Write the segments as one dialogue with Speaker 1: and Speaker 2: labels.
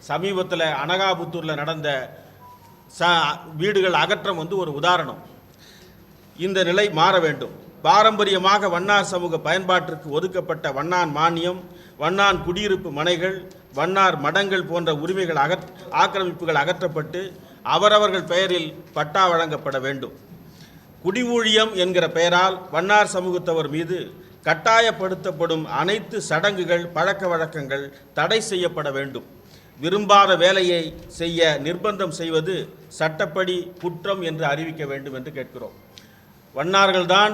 Speaker 1: சமீபத்தில் அனகாபுத்தூரில் நடந்த வீடுகள் அகற்றம் ஒரு உதாரணம். இந்த நிலை மாற வேண்டும். பாரம்பரியமாக வண்ணார் சமூக பயன்பாட்டிற்கு ஒதுக்கப்பட்ட வண்ணான் மானியம், வண்ணான் குடியிருப்பு மனைகள், வண்ணார் மடங்கள் போன்ற உரிமைகள் ஆக்கிரமிப்புகள் அகற்றப்பட்டு அவரவர்கள் பெயரில் பட்டா வழங்கப்பட வேண்டும். குடிவூழியம் என்கிற பெயரால் வண்ணார் சமூகத்தவர் மீது கட்டாயப்படுத்தப்படும் அனைத்து சடங்குகள் பழக்க வழக்கங்கள் தடை செய்யப்பட வேண்டும். விரும்பாத வேலையை செய்ய நிர்பந்தம் செய்வது சட்டப்படி குற்றம் என்று அறிவிக்க வேண்டும் என்று கேட்கிறோம். வண்ணார்கள்தான்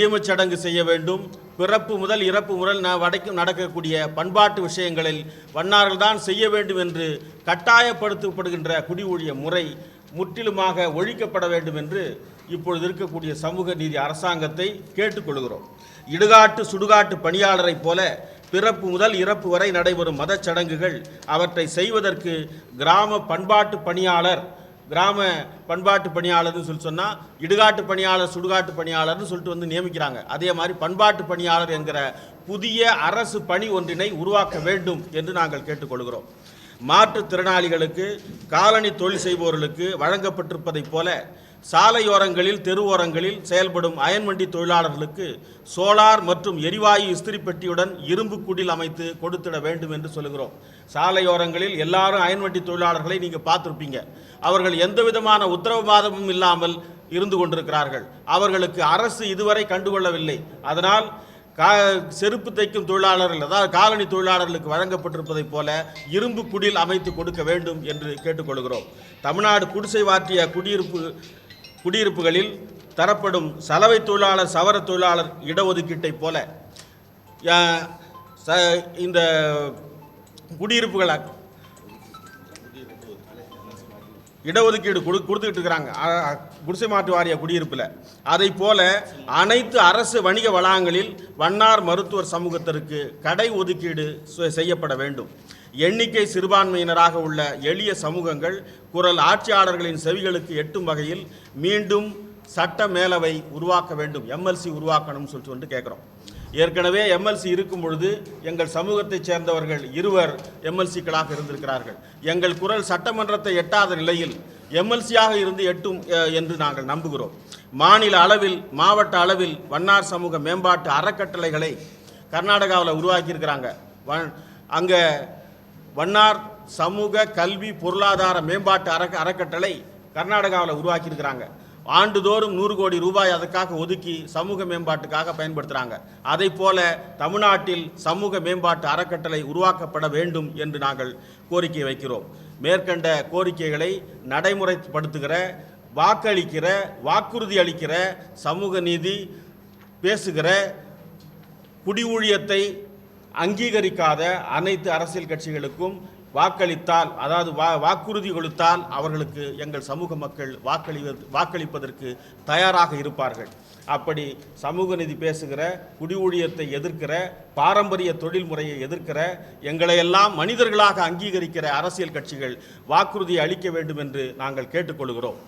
Speaker 1: ஈமச்சடங்கு செய்ய வேண்டும். பிறப்பு முதல் இறப்பு முதல் வரைக்கும் நடக்கக்கூடிய பண்பாட்டு விஷயங்களில் வண்ணார்கள் தான் செய்ய வேண்டும் என்று கட்டாயப்படுத்தப்படுகின்ற குடிவூழிய முறை முற்றிலுமாக ஒழிக்கப்பட வேண்டும் என்று இப்பொழுது இருக்கக்கூடிய சமூக நீதி அரசாங்கத்தை கேட்டுக்கொள்கிறோம். இடுகாட்டு சுடுகாட்டு பணியாளரைப் போல பிறப்பு முதல் இறப்பு வரை நடைபெறும் மத சடங்குகள் அவற்றை செய்வதற்கு கிராம பண்பாட்டு பணியாளர்னு சொன்னால் இடுகாட்டு பணியாளர் சுடுகாட்டு பணியாளர்னு சொல்லிட்டு நியமிக்கிறாங்க. அதே மாதிரி பண்பாட்டு பணியாளர் என்கிற புதிய அரசு பணி ஒன்றினை உருவாக்க வேண்டும் என்று நாங்கள் கேட்டுக்கொள்கிறோம். மாற்றுத்திறனாளிகளுக்கு காலனி தொழில் செய்பவர்களுக்கு வழங்கப்பட்டிருப்பதைப் போல சாலையோரங்களில் தெருவோரங்களில் செயல்படும் அயன்வண்டி தொழிலாளர்களுக்கு சோலார் மற்றும் எரிவாயு இஸ்திரி பெட்டியுடன் இரும்பு குடில் அமைத்து கொடுத்திட வேண்டும் என்று சொல்கிறோம். சாலையோரங்களில் எல்லாரும் அயன்வண்டி தொழிலாளர்களை நீங்கள் பார்த்துருப்பீங்க. அவர்கள் எந்த விதமான உத்தரவாதமும் இல்லாமல் இருந்து கொண்டிருக்கிறார்கள். அவர்களுக்கு அரசு இதுவரை கண்டுகொள்ளவில்லை. அதனால் செருப்பு தைக்கும் தொழிலாளர்கள், அதாவது காலனி தொழிலாளர்களுக்கு வழங்கப்பட்டிருப்பதைப் போல இரும்பு குடில் அமைத்து கொடுக்க வேண்டும் என்று கேட்டுக்கொள்கிறோம். தமிழ்நாடு குடிசை வாற்றிய குடியிருப்புகளில் தரப்படும் சலவை தொழிலாளர் சவர தொழிலாளர் இடஒதுக்கீட்டை போல இந்த குடியிருப்புகளை இடஒதுக்கீடு கொடுத்துக்கிட்டு இருக்கிறாங்க குடிசை மாற்று வாரிய குடியிருப்பில். அதை போல அனைத்து அரசு வணிக வளாகங்களில் வண்ணார் மருத்துவர் சமூகத்திற்கு கடை ஒதுக்கீடு செய்யப்பட வேண்டும். எண்ணிக்கை சிறுபான்மையினராக உள்ள எளிய சமூகங்கள் குரல் ஆட்சியாளர்களின் செவிகளுக்கு எட்டும் வகையில் மீண்டும் சட்ட மேலவை உருவாக்க வேண்டும். எம்எல்சி உருவாக்கணும்னு சொல்லிட்டு கேட்குறோம். ஏற்கனவே எம்எல்சி இருக்கும் பொழுது எங்கள் சமூகத்தைச் சேர்ந்தவர்கள் 2 எம்எல்சிக்களாக இருந்திருக்கிறார்கள். எங்கள் குரல் சட்டமன்றத்தை எட்டாத நிலையில் எம்எல்சியாக இருந்து எட்டும் என்று நாங்கள் நம்புகிறோம். மாநில அளவில் மாவட்ட அளவில் வண்ணார் சமூக மேம்பாட்டு அறக்கட்டளைகளை கர்நாடகாவில் உருவாக்கியிருக்கிறாங்க. அங்கே வண்ணார் சமூக கல்வி பொருளாதார மேம்பாட்டு அறக்கட்டளை கர்நாடகாவில் உருவாக்கியிருக்கிறாங்க. ஆண்டுதோறும் 100 கோடி ரூபாய் அதுக்காக ஒதுக்கி சமூக மேம்பாட்டுக்காக பயன்படுத்துகிறாங்க. அதை போல தமிழ்நாட்டில் சமூக மேம்பாட்டு அறக்கட்டளை உருவாக்கப்பட வேண்டும் என்று நாங்கள் கோரிக்கை வைக்கிறோம். மேற்கண்ட கோரிக்கைகளை நடைமுறைப்படுத்துகிற, வாக்களிக்கிற, வாக்குறுதி அளிக்கிற, சமூக நீதி பேசுகிற, குடிவூழியத்தை அங்கீகரிக்காத அனைத்து அரசியல் கட்சிகளுக்கும் வாக்களித்தால், அதாவது வாக்குறுதி கொடுத்தால் அவர்களுக்கு எங்கள் சமூக மக்கள் வாக்களிப்பதற்கு தயாராக இருப்பார்கள். அப்படி சமூக நீதி பேசுகிற, குடிவூழியத்தை எதிர்க்கிற, பாரம்பரிய தொழில் முறையை எதிர்க்கிற, எங்களையெல்லாம் மனிதர்களாக அங்கீகரிக்கிற அரசியல் கட்சிகள் வாக்குறுதியை அளிக்க வேண்டும் என்று நாங்கள் கேட்டுக்கொள்கிறோம்.